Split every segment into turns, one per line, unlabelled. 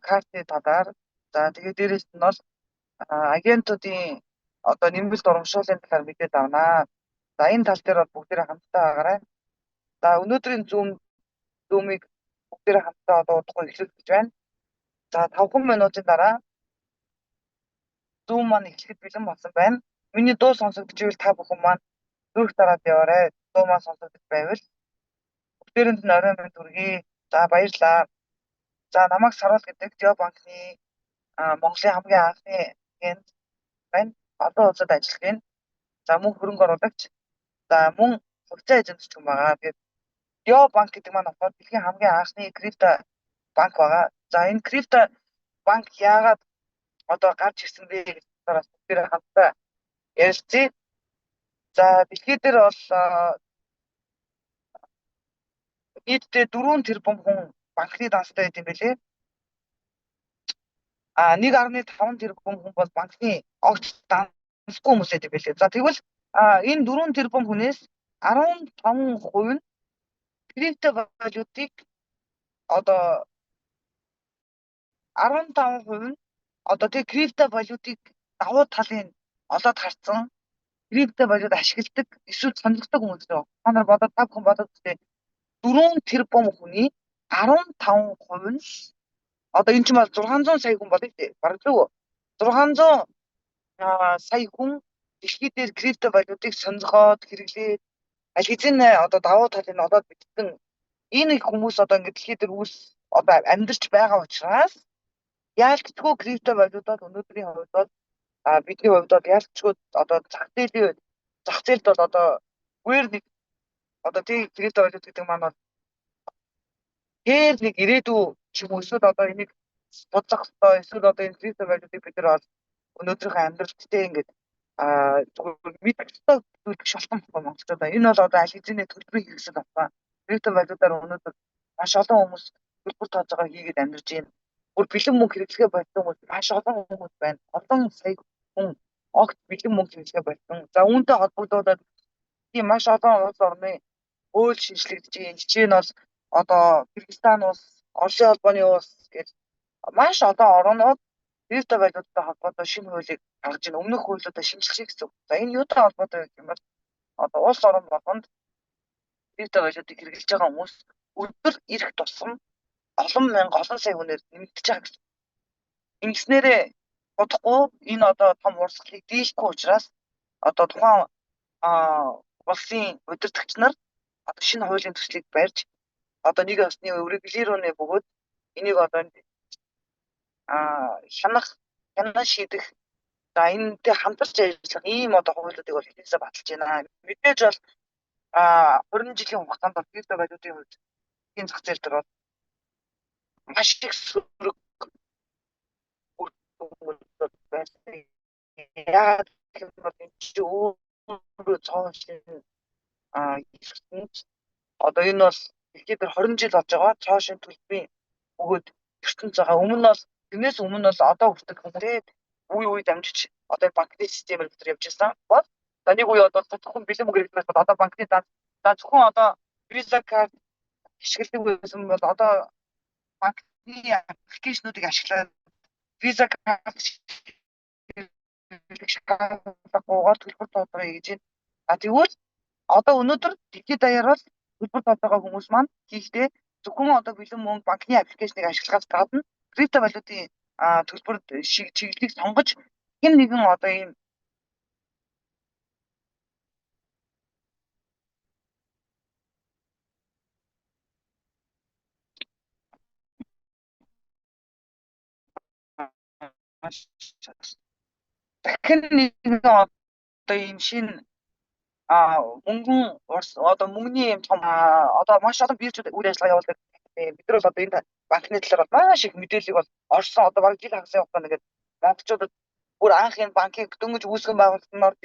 карты талаар за тэгээд дээрээс нь бол агентуудын одоо нэмэлт урамшууллын талаар мэдээд авнаа. За энэ тал дээр бол бүгдээрээ хамтдаа байгаарай. За өнөөдрийн зумыг бүгдээрээ хамтдаа одоо удахгүй эхлэх гэж байна. За 5 минутын дараа зум маань эхлэхэд бэлэн болсон байна. Миний дуу сонсогдчихвэл та бүхэн маань зүрх дараад яваарай. Дуу маань сонсогдож байвал бүгдээрэнд нь орой минь хүргэе. За баярлалаа. За намайг Сарвал гэдэг Дио банкны Монголын хамгийн анхны агент байна. Одоо улсад ажиллаж байна. За мөн хөрөнгө оруулагч. За мөн хувьцаа эзэмшигч юм байгаа. Тэгээд Дио банк гэдэг маань болохоор дэлхийн хамгийн анхны крипто банк байгаа. За энэ крипто банк яагаад одоо гарч ирсэн бэ гэж бүгдээрээ хамтдаа ярилцъя. За дэлхийд дээр бол нийтдээ 4 тэрбум хүн банкны данстай байт юм билээ. 1.5 тэрбум хүн бол банкны огт дансгүй хүмүүс байт юм билээ. За тэгвэл энэ 4 тэрбум хүнээс 15% нь криптовалютыг одоо 15% нь одоо тэг криптовалютыг давуу талын олоод харсан криптовалют ашигладаг эсвэл сонирхдаг хүмүүс байна. Та нар бодоод та бүхэн бодоод үзтээ 4 тэрбум хүний 15% нь одоо энэ ч юм бол 600 сая хүн болов тий. Бараг зөв. 600 сая хүн дэлхийд дээр криптовалютыг сонирхоод хэрэглээд аль хэзээ одоо давуу талын олоод бичсэн энэ хүмүүс одоо ингэ дэлхийд дээр одоо амьдарч байгаа учраас яалтчгүй криптовалютад өнөөдрийн хувьд бол бидний хувьд бол яалтчгүй одоо зах зээлд бол одоо үер нэг одоо тий криптовалют гэдэг маань бол тэр нэг ирээдүй ч юм уу эсвэл одоо энийг бодлох ёстой эсвэл одоо энэ криптовалютыг бид нар бол өнөөдрийнхөө амьдралттай ингээд мэддэг зүйлж шалтгаан байна монголчууд. Энэ бол одоо аль хэзээ төлбөрийг хэрэгсэл байна. Криптовалютаар өнөөдөр маш олон хүмүүс төлбөр тооцоогоо хийгээд амьдарч байна. Бүр бэлэн мөнгө хэрэглэхээ болсон хүмүүс маш олон хүмүүс байна. Олон сая хүн огт бэлэн мөнгө хэрэглэхээ болсон. За үүнтэй холбогдуулаад тийм маш олон улс орны хууль шинжлэгдэж байна. Жишээ нь бол одоо Кыргызстан улс, Оросын холбооны улс гэж маш олон орнууд криптовалюттай холбоотой шинэ хуулийг гаргаж ийн өмнөх хуулиудаа шинжилчих гэсэн. За энэ юутай холбоотой гэх юм бол одоо улс орон болгонд криптовалютыг хэрэглэж байгаа хүмүүс өдөр ирэх тусам олон мянга олон сая хүнээр нэмэгдэж байгаа гэсэн. Ингэснээрээ бодохгүй энэ одоо том урсгалыг дийлэхгүй учраас одоо тухайн улсын удирдагч нар одоо шинэ хуулийн төслийг барьж одоо нэг осны регулированный бөгөөд энийг одоо хянах шийдэх за энэтэй хамтарч ажиллах ийм одоо хуулиудыг бол хэлээсээ баталж байна. Мэдээж бол 20 жилийн хугацаанд бол криптовалютын хувьд энэ зах зээл дээр бол маш их сөрөг байсан. Яагаад гэвэл энэ чинь өөрөө цоон шин одоо энэ бол дэлхийд дээр 20 жил болж байгаа цоон шин төлбөрийн бөгөөд ертөнц байгаа. Тэрнээс өмнө бол одоо хүртэл хүмүүсээ үе дамжиж одоо банкны системээр бид явж байсан. Бол за нэг үе одоо зөвхөн бэлэн мөнгө хэрэглэх бол одоо банкны за зөвхөн одоо Visa card ашигладаг байсан бол одоо банкны аппликейшнуудыг ашиглаад Visa card шалгуулгаар төлбөр тооцоо хийж байна. Тэгвэл одоо өнөөдөр дэлхийд даяар бол төлбөр тооцоогоо хүмүүс маань хийхдээ зөвхөн одоо бэлэн мөнгө банкны аппликейшнийг ашиглахаас гадна криптовалютын төлбөр чиглэлийг сонгож хэн нэгэн одоо ийм дахин нэгэн одоо ийм шинэ мөнгөн одоо мөнгөний юм том одоо маш олон биржүүд үйл ажиллагаа явуулдаг. Бид нар бол одоо энэ банкны талаар маш их мэдээллийг бол орсон одоо баг жил хагас явахтаа нэгээд монголчуудад бүр анх энэ банкыг дөнгөж үүсгэн байгуулсан орж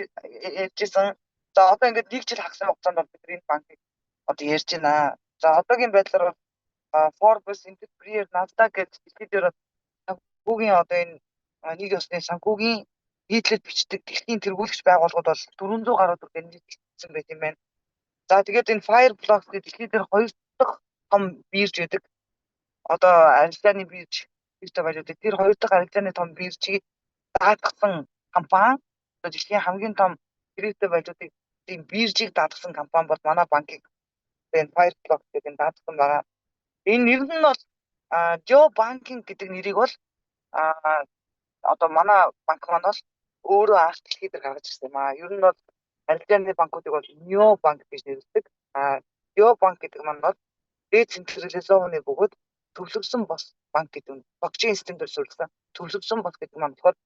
ярьжсэн. За одоо ингээд нэг жил хагас хугацаанд бол бид энэ банкыг одоо ярьж байна. За одоогийн байдлаар бол Forbes, Interpreter, Nasdaq гэж дэлхийд дээр санхүүгийн одоо энэ нэг ёсны санхүүгийн нийтлэл бичдэг дэлхийн тэргүүлэгч байгууллагууд бол 400 гаруй төгрөгийн нийтлэлсэн байт юм байна. За тэгээд энэ Fireblocks гэдэг дэлхийд дээр 2 дахь том бирж байдаг. Одоо арилжааны бирж крипто валютыг тэр хоёр дахь арилжааны том биржийг даатгсан компани дэлхийн хамгийн том крипто валютыг тийм биржийг даатгсан компани бол манай банкыг Fireblocks гэдэг нь даатгсан байгаа. Энэ нэр нь бол Joe Banking гэдэг нэрийг бол одоо манай банк маань бол өөрөө анх дэлхийд дээр гаргаж ирсэн юм аа. Ер нь бол арилжааны банкуудыг бол Neo банк гэж нэрлэдэг. Neo банк гэдэг маань бол децентрализований бөгөөд төвлөрсөн бос банк гэдэг нь блокчейн системээр суурилсан төвлөрсөн бос гэдэг маань болохоор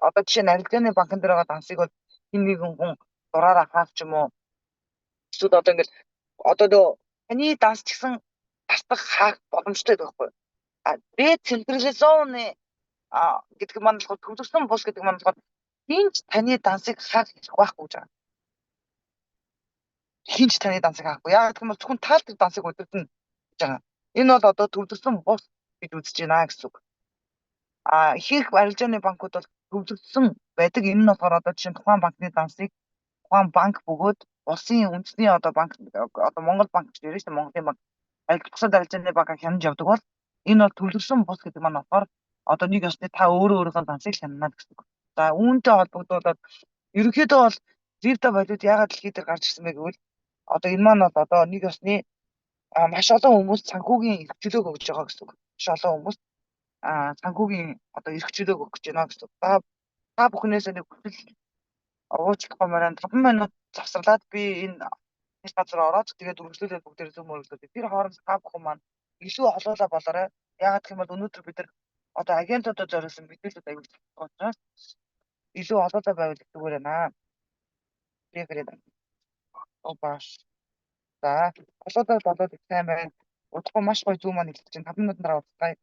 одоо жишээ нь арилжааны банкн дээр байгаа дансыг бол хин нэгэн хүн дураараа хаах ч юм уу эсвэл одоо ингээд одоо нөө таны данс ч гэсэн тасдах хаах боломжтой байхгүй. Децентрализований гэдэг маань болохоор төвлөрсөн бус гэдэг маань болохоор хинч таны дансыг хаах хэрэггүй байхгүй гэж байгаа. Хинч таны дансыг хаахгүй. Яг гэх юм бол зөвхөн тал тэр дансыг удирдах гэж байгаа. Энэ бол одоо төвлөрсөн бус гэж үзэж байна гэсэн үг. Ихэнх арилжааны банкуд бол төвлөрсөн байдаг. Энэ нь болохоор одоо жишээ нь тухайн банкны дансыг тухайн банк бөгөөд улсын үндэсний одоо банк одоо Монгол банк гэж ярьж байна. Монголын банк бусад арилжааны банкаар хянаж явдаг бол энэ бол төвлөрсөн бус гэдэг маань болохоор одоо нэг ёсны та өөрийнхөө дансыг хянана гэсэн үг. За үүнтэй холбогдуулаад ерөнхийдөө бол крипто валют яагаад дэлхийд дээр гарч ирсэн бэ гэвэл одоо энэ маань бол одоо нэг ёсны маш олон хүмүүс санхүүгийн эрхчлөөг өгж байгаа гэсэн үг. Маш олон хүмүүс санхүүгийн одоо эрхчлөөг өгч байна гэсэн үг. Та бүхнээс нэг хүсэл уучлахгүй маань 5 минут завсарлаад би энэ газар ороод тэгээд үргэлжлүүлээд бүгдээр зөв мөрөглөө. Тэр хооронд та бүхэн маань илүү олоолаа болоорой. Яагаад гэх юм бол өнөөдөр бид нар одоо агентуудад зориулсан мэдээлэлүүд аягүй учраас илүү олоолаа байвал зүгээр байна. Тэгээд бааш. За олоолаа болоод их сайн байна. Удахгүй маш гоё зүү маань хэлж чинь 5 минутын дараа уулзъя.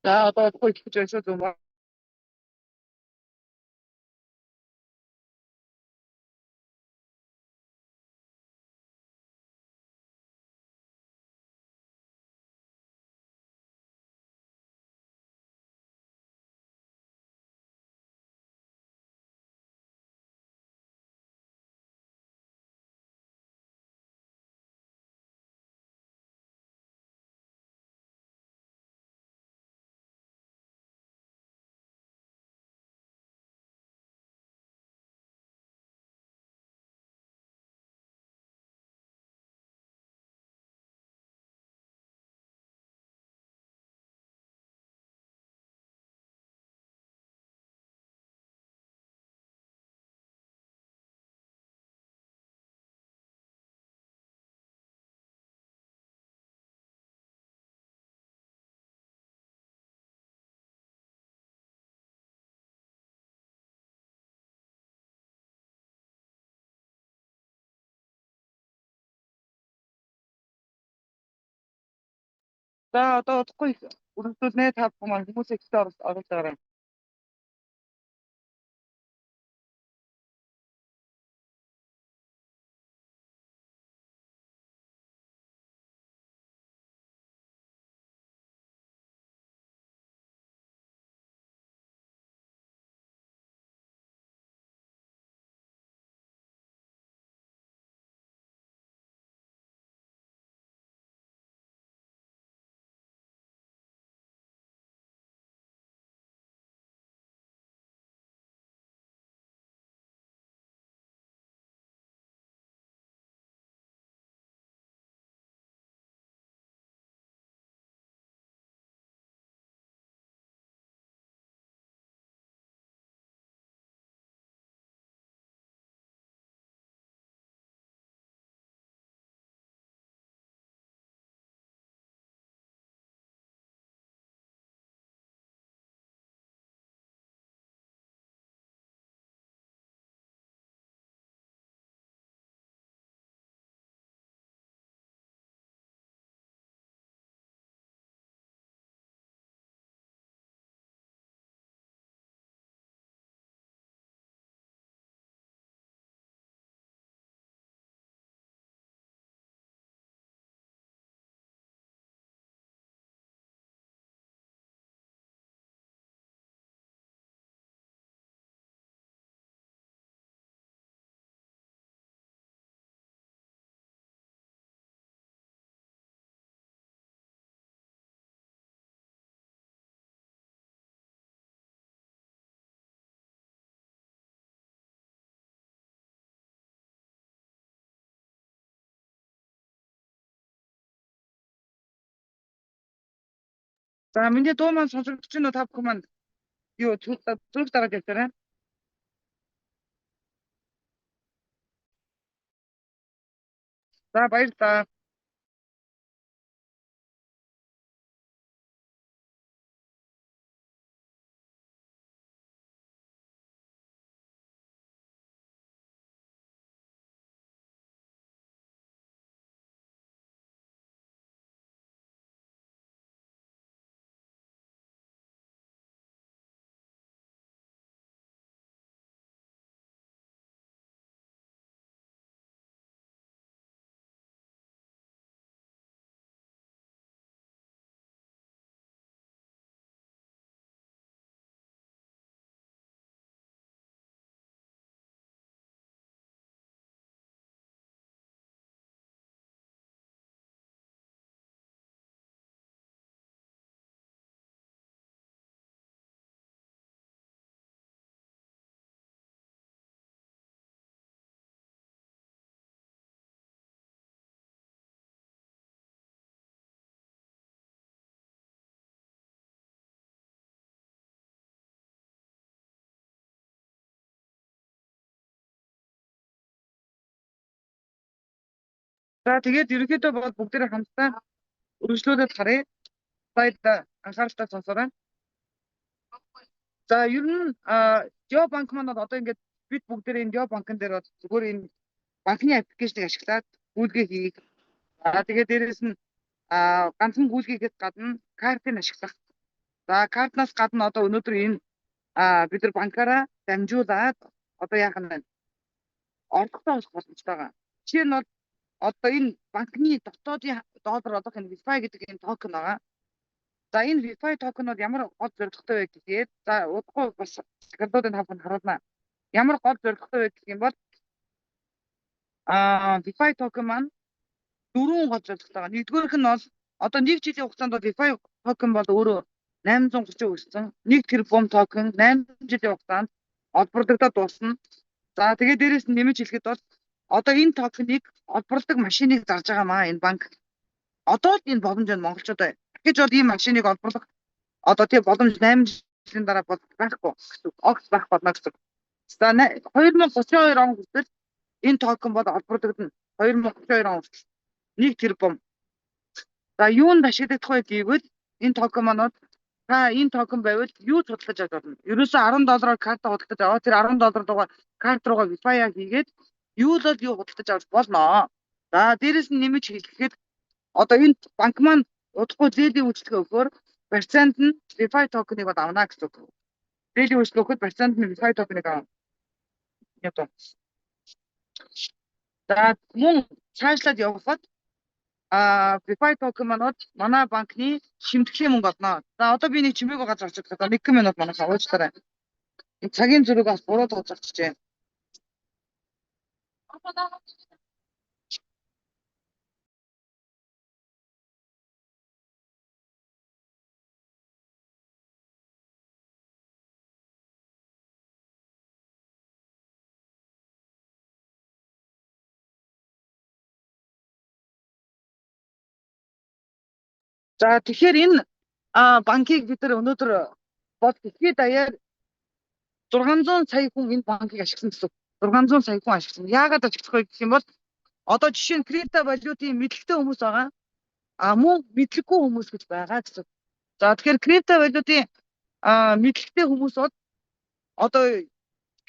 За одоо удахгүй хэлж байсан зүг За одоо удахгүй үргэлжлүүлнэ. Та бүхэн маань хүмүүс ихтэй оролцоорой. За миний дуу маань сонсогдож байна уу? Та бүхэн маань юу зүрх дараад яваарай. За баярлалаа. За тэгээд ерөнхийдөө бол бүгдээрээ хамтдаа үргэлжлүүлээд харъя. Слайд анхааралтай сонсоорой. За ер нь Geobank маань бол одоо ингээд бид бүгдээрээ энэ Geobank-ын дээр бол зүгээр энэ банкны аппликейшнийг ашиглаад гүйлгээ хийх. Тэгээд дээрэс нь ганцхан гүйлгээхээс гадна картыг ашиглах. За картнаас гадна одоо өнөөдөр энэ бид нар банкаараа дамжуулаад одоо яах нь орлоготой болох боломжтой байгаа. Жишээ нь бол одоо энэ банкны дотоодын доллар олох энэ Wi-Fi гэдэг энэ токен байгаа. За энэ Wi-Fi токен бол ямар гол зорилготой вэ гэхээр за удахгүй бас гардуудын тавхан харуулна. Ямар гол зорилготой вэ гэх юм бол Wi-Fi токен маань дөрвөн гол зорилготой байгаа. Нэгдүгээрх нь бол одоо 1 жилийн хугацаанд бол Wi-Fi токен бол өөрөө 830 өссөн. 1 тэрбум токен 8 жилийн хугацаанд олборлогдоод дуусна. За тэгээд дээрээс нь нэмж хэлэхэд бол одоо энэ токеныг олборлдог машиныг зарж байгаамаа энэ банк. Одоо л энэ боломж нь монголчуудаа гэж бол ийм машиныг олборлох одоо тийм боломж 8 жилийн дараа байхгүй гэсэн. Огт байх болно гэсэн. За 2032 он хүртэл энэ токен бол олборлогдно. 2032 он хүртэл 1 тэрбум. За юунд ашиглагдах вэ гэвэл энэ токен манад та энэ токен байвал юу судалж авч болно. Ерөөсөө $10 карта худалдаж аваад тэр $10 руугаа карт руугаа Wi-Fi хийгээд юу худалдаж авч болно. За дээрэс нь нэмж хэлэхэд одоо энэ банк маань удахгүй зээлийн үйлчлэгээ өгөхөөр процент нь DeFi token-ыг авна гэсэн үг. Зээлийн үйлчлэгээ өгөхөд процент нь DeFi token-ыг авна. Ято. За мөн цаашлаад явхад DeFi token манад манай банкны шимтгэлийн мөнгө олно. За одоо би нэг чимээгүй газар очиж байгаа. 1 минут манайх уучлаарай. Цагийн зүрэг бас буруу тооцоолчихжээ. За тэгэхээр энэ банкыг бид нар өнөөдөр бод дэлхийд даяар 600 сая хүн энэ банкыг ашигласан гэсэн. 600 сая хүн ашигласан. Яагаад ашиглах вэ гэх юм бол одоо жишээ нь крипто валютын мэдлэгтэй хүмүүс байгаа. Мөн мэдлэггүй хүмүүс гэж байгаа гэсэн. За тэгэхээр крипто валютын мэдлэгтэй хүмүүс бол одоо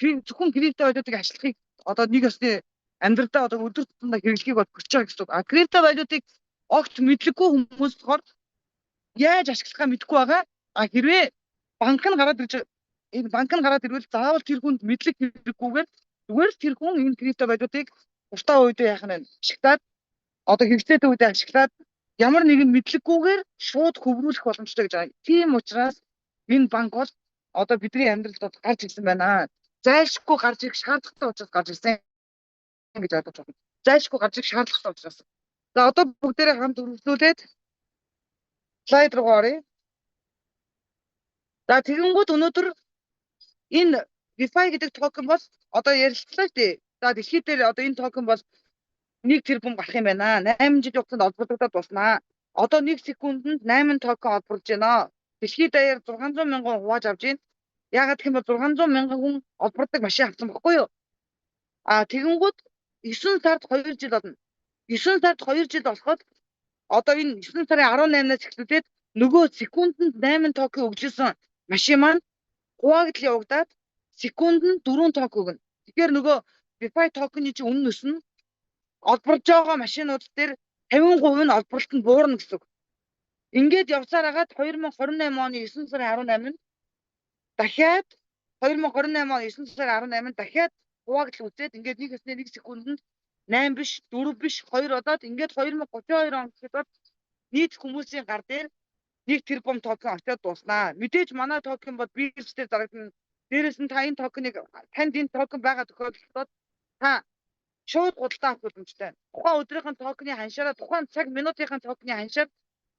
зөвхөн крипто валютыг ашиглахыг одоо нэг ёсны амьдралдаа одоо өдөр тутмын хэрэглэхийг бол хүсэж байгаа гэсэн. Крипто валютыг огт мэдлэггүй хүмүүс болохоор яаж ашиглахаа мэдэхгүй байгаа. Хэрвээ банк нь гараад ирж энэ банк нь гараад ирвэл заавал тэр хүнд мэдлэг хэрэггүйгээр зүгээр л тэр хүн энэ крипто валютыг уртаа үедээ яах нь ашиглаад одоо хэрэгцээтэй үедээ ашиглаад ямар нэгэн мэдлэггүйгээр шууд хөврүүлэх боломжтой гэж байгаа. Тийм учраас энэ банк бол одоо бидний амьдралд гарч ирсэн байна. Зайлшгүй гарч ирэх шаардлагатай учраас гарч ирсэн гэж бодож байна. Зайлшгүй гарч ирэх шаардлагатай учраас. За одоо бүгдээрээ хамт үргэлжлүүлээд слайд руу оръё. За тэгэнгүүт өнөөдөр энэ DeFi гэдэг токен бол одоо ярилцлаа шүү дээ. За дэлхийд дээр одоо энэ токен бол 1 тэрбум гарах юм байна. 8 жил хугацаанд олборлогдоод дуснаа. Одоо 1 секундэд 8 токен олборлж байна. Дэлхийд даяар 600 мянган хувааж авж байна. Яагаад гэх юм бол 600 мянган хүн олбордог машин авсан баггүй юу? Тэгэнгүүт 9 сард 2 жил болно. 9 сард 2 жил болоход одоо энэ 9 сарын 18-наас эхлүүлээд нөгөө секундэд 8 токен өгжсэн машин маань хуваагдал явагдаад секундэд 4 токен өгнө. Тэгэхээр нөгөө DeFi токены чинь үнэн өснө. Олборлж байгаа машинууд дээр 50% нь олборлолт нь буурна гэсэн үг. Ингээд явсаар хагаад 2028 оны 9 сарын 18-нд дахиад 2028 оны 9 сарын 18-нд дахиад хуваагдал үзээд ингээд нэг өснө 1 секундэд 8 биш 4 биш 2 болоод ингээд 2032 он гэхэд нийт хүмүүсийн гар дээр 1 тэрбум токен очиод дуснаа. Мэдээж манай токен бод биржтэй зарагдана. Дээрээс нь та энэ токеныг танд энэ токен байгаа тохиолдолд та шууд худалдаа авах боломжтой. Тухайн өдрийн токены ханшаараа тухайн цаг минутын токены ханшаар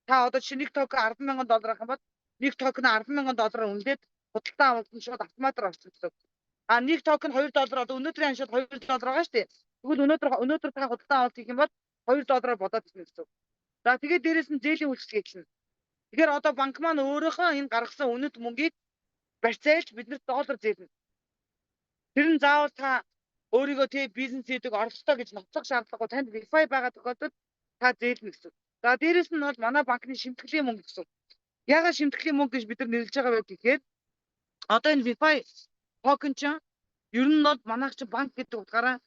та одоо жишээ нэг токен $10,000 авах юм бол нэг токен $10,000 үнэлээд худалдаа авалт нь шууд автоматар орцсон. Нэг токен $2 одоо өнөөдрийн ханшаад $2 байгаа шүү дээ. Тэгвэл өнөөдөр та худалдаа авалт хийх юм бол $2 бодоод ирнэ гэсэн. За тэгээд дээрээс нь зээлийн үйлчлэгээ хэлнэ. Тэгэхээр одоо банк маань өөрөөхөө энэ гаргасан үнэт мөнгийг барьцаалж биднэрт доллар зээлнэ. Тэр нь заавал та өөрийгөө бизнес хийдэг орлоготой гэж ноцох шаардлагагүй. Танд DeFi байгаа тохиолдолд та зээлнэ гэсэн. За дээрээс нь бол манай банкны шимтгэлийн мөнгө гэсэн. Яагаад шимтгэлийн мөнгө гэж бид нар нэрлэж байгаа вэ гэхээр одоо энэ DeFi токен ч ер нь бол манайх ч банк гэдэг утгаараа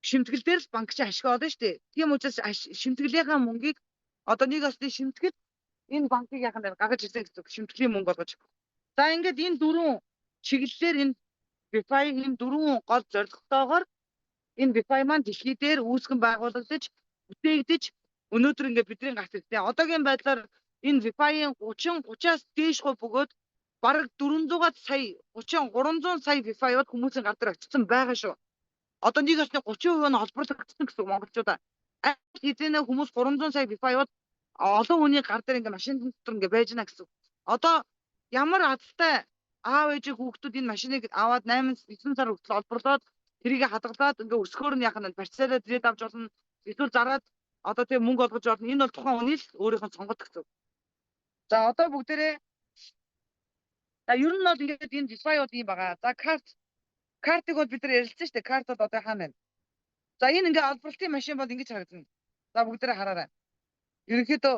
шимтгэл дээр л банк ч ашиг олно шүү дээ. Тийм учраас шимтгэлийнхаа мөнгийг одоо нэг осны шимтгэл энэ банкыг яхан дээр гаргаж ирсэн гэсэн шимтгэлийн мөнгө болгож. За ингээд энэ дөрвөн чиглэлээр энэ DeFi энэ дөрвөн гол зорилготойгоор энэ DeFi маань дэлхий дээр үүсгэн байгуулагдаж, бүтээгдэж өнөөдөр ингээд бидний гарт ирсэн. Одоогийн байдлаар энэ DeFi-ийн 30-30-аас дээш хувь бөгөөд бараг 400-аад сая 300 сая DeFi-ууд хүмүүсийн гар дээр очсон байгаа шүү. Одоо нэг осны 30% нь олборлогдсон гэсэн монголчуудаа. Хэзээ хүмүүс 300 сая DeFi-ууд олон хүний гар дээр ингээд машин дотор ингээд байж гэнэ гэсэн. Одоо ямар азтай аав ээжийн хүүхдүүд энэ машиныг аваад 8-9 сар хүртэл олборлоод тэрийг хадгалаад ингээд өсгөөр нь яах нь барьцаалаад ирээд авч болно. Эсвэл зараад одоо тийм мөнгө олгож болно. Энэ бол тухайн үнийг л өөрийнх нь сонгодог гэсэн. За одоо бүгдээрээ ер нь бол ингээд энэ DeFi-ууд юм байгаа. За картыг бол бид нар ярилцсан шүү дээ. Картууд одоо хаана байна? За энэ ингээд олборлтын машин бол ингэж харагдана. За бүгдээрээ хараарай. Ерөнхийдөө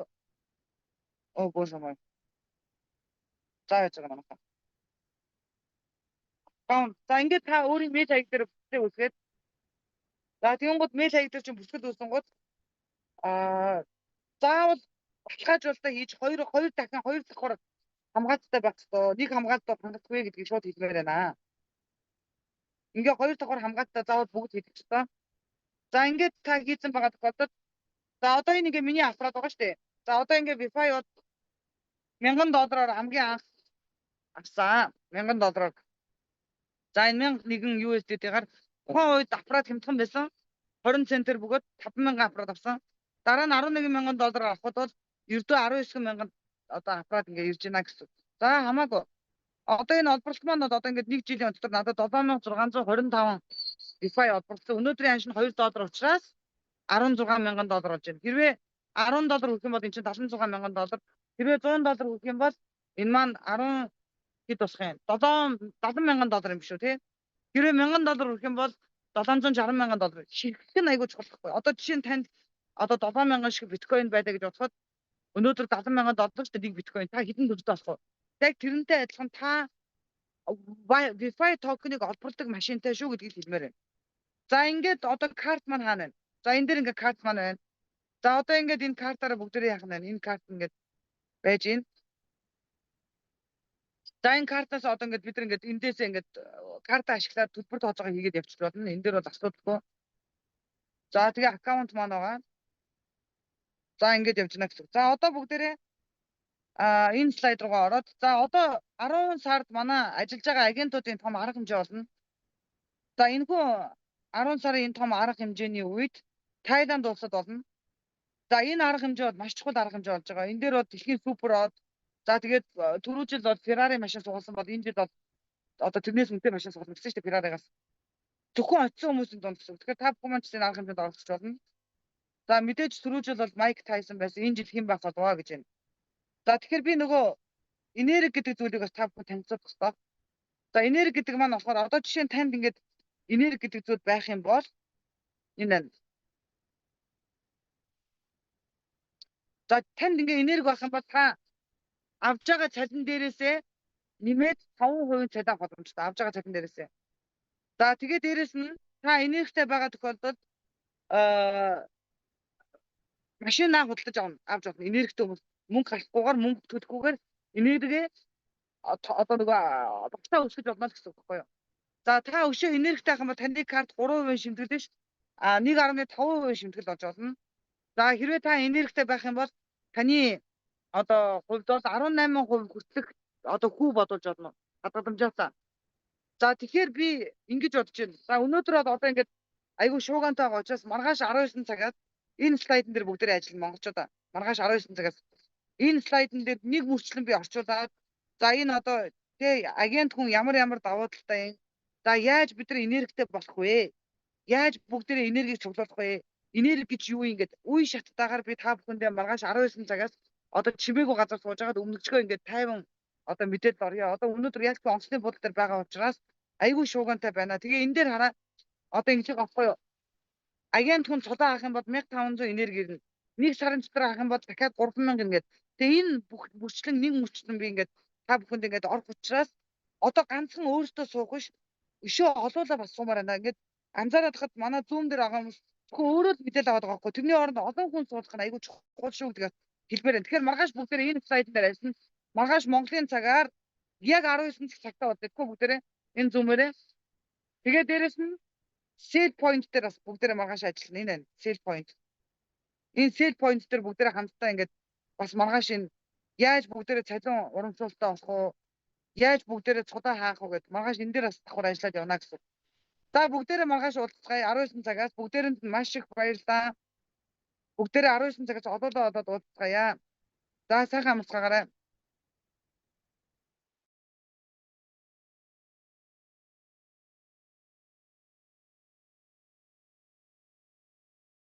боже мой. За яаж байгаа юм бэ? За ингээд та өөрийн мэйл хаяг дээр бүсгээ үзгээд за тэгэнгүүт мэйл хаяг дээр чинь бүсгэд үүсэнгүүт заавал баталгаажуулалтаа хийж хоёр дахин хоёр давхар хамгаалалттай байх ёстой. Нэг хамгаалалтаа хангалтгүй гэдгийг шууд хэлмээр байна. Ингээ хоёр давхар хамгаалалтаа заавал бүгд хийх ёстой. За ингээд та хийсэн байгаа тохиолдолд за одоо энэ ингээ миний аппарат байгаа шүү дээ. За одоо ингээ Wi-Fi $1000 хамгийн анх авсан. $1000. За энэ 1001 USD-гаар тухайн үед аппарат хямдхан байсан. 20 центээр бөгөөд 5000 аппарат авсан. Дараа нь $11,000 авахд бол ердөө 19,000 одоо аппарат ингээ ирж байна гэсэн. За хамаагүй. Одоо энэ олборлт маань одоо ингээд 1 жилийн дотор надад $7625 Wi-Fi олборлсон. Өнөөдрийн ханш нь $2 учраас $16,000 болж байна. Хэрвээ $10 өгөх юм бол энэ чинь $76,000. Хэрвээ $100 өгөх юм бол энэ маань 10 хэд болох юм? $70,000 юм биш үү те? Хэрвээ $1,000 өгөх юм бол $760,000. Ширхэг нь айгүй чухал байхгүй. Одоо жишээ нь танд одоо 7,000 шиг биткойн байдаг гэж бодоход өнөөдөр $70,000 шүү дээ нэг биткойн. Та хэдэн төлөвтэй болох вэ? Яг тэрнтэй адилхан та Wi-Fi токеныг олбордог машинтай шүү гэдгийг хэлмээр байна. За ингээд одоо карт маань хаана байна? За энэ дээр ингээд карт маань байна. За одоо ингээд энэ картаараа бүгдээрээ яах нь байна? Энэ карт ингээд байж байна. За энэ картаас одоо ингээд бид нар ингээд эндээсээ ингээд карта ашиглаад төлбөр тооцоогоо хийгээд явчих болно. Энэ дээр бол асуудалгүй. За тэгээ аккаунт маань байгаа. За ингээд явж байна гэсэн. За одоо бүгдээрээ энэ слайд руугаа ороод за одоо 10 сард манай ажиллаж байгаа агентуудын том арга хэмжээ болно. За энэхүү 10 сарын энэ том арга хэмжээний үед Тайланд улсад болно. За энэ арга хэмжээ бол маш чухал арга хэмжээ болж байгаа. Энэ дээр бол дэлхийн супер од. За тэгээд түрүү жил бол Ferrari машин суулсан бол энэ жил бол одоо тэрнээс үнэтэй машин суулсан гэсэн чинь Ferrari-гаас зөвхөн очисон хүмүүсийн дунд гэсэн. Тэгэхээр та бүхэн ч энэ арга хэмжээнд оролцож болно. За мэдээж түрүү жил бол Mike Tyson байсан. Энэ жил хэн байх болов гэж байна. За тэгэхээр би нөгөө энерги гэдэг зүйлийг бас та бүхэн танилцуулах хэрэгтэй. За энерги гэдэг маань болохоор одоо жишээ нь танд ингээд энерги гэдэг зүйл байх юм бол энэ байна. За танд ингээд энерги байх юм бол та авж байгаа цалин дээрээсээ нэмээд 5% цалин авах боломжтой. Авж байгаа цалин дээрээсээ. За тэгээд дээрээс нь та энергитэй байгаа тохиолдолд машинаа худалдаж авч болно. Энергитэй хүмүүс мөнгө гарахгүйгээр мөнгө төлөхгүйгээр энергээ одоо нөгөө багтаа өсгөж болно гэсэн үг байхгүй юу? За та өшөө энергитэй хам бол таны карт 3% шимтгэлдэж 1.5% шимтгэл болж болно. За хэрвээ та энергитэй байх юм бол таны одоо хувьд бол 18% хүртэлх одоо хүү бодуулж болно. Хадгаламжаасаа. За тэгэхээр би ингэж бодож байна. За өнөөдөр одоо ингээд айгүй шуугантай байгаа учраас маргааш 19 цагаас энэ слайдн дээр бүгдээрээ ажиллана монголчуудаа. Маргааш 19 цагаас энэ слайдн дээр нэг мөрчлөн би орчуулаад за энэ одоо тий агент хүн ямар давуу талтай юм. За яаж бид нар энергитэй болох вэ? Яаж бүгдээрээ энергийг цуглуулах вэ? Энерги гэж юу юм ингээд үе шаттайгаар би та бүхэндээ маргааш 19 цагаас одоо чимээгүй газар сууж байгаад өмнөчгөө ингээд 50 одоо мэдээлэл орё. Одоо өнөөдөр яг онцлог бодол дээр байгаа учраас айгүй шуугантай байна. Тэгээ энэ дээр хараа одоо ингэж авахгүй юу? Агент хүн цулаа авах юм бол 1500 энерги ирнэ. Нэг сарын дотор авах юм бол дахиад 3000 ингээд. Тэгээ энэ бүрчлэн нэг мөрчлөн би ингээд та бүхэнд ингээд орох учраас одоо ганцхан өөртөө суух биш өшөө олуулаа бас суумаар байна. Ингээд анзаараад хахад манай зүүн дээр байгаа хүмүүс зөвхөн өөрөө л мэдээлэл аваад байгаа байхгүй. Тэрний оронд олон хүн суулгах нь айгүй чухал шүү гэдгийг хэлмээр байна. Тэгэхээр маргааш бүгдээрээ энэ слайдн дээр ажиллана. Маргааш Монголын цагаар яг 19 цагтаа болдоггүй бүгдээрээ энэ зүүмээрээ. Тэгээ дээрэс нь sell point дээр бас бүгдээрээ маргааш ажиллана. Энэ байна. Sell point. Энэ sell point дээр бүгдээрээ хамтдаа ингээд бас маргааш энэ яаж бүгдээрээ цалин урамшуулалтаа болох уу? Яаж бүгдээрээ цудаа хаах уу гэд маргааш энэ дээр бас давхар ажиллаад явна гэсэн. За бүгдээрээ маргааш уулзцгаая 19 цагаас бүгдээрэнд нь маш их баярлалаа. Бүгдээрээ 19 цагаас олоолаа уулзцгаая. За сайхан амсгаагаарай.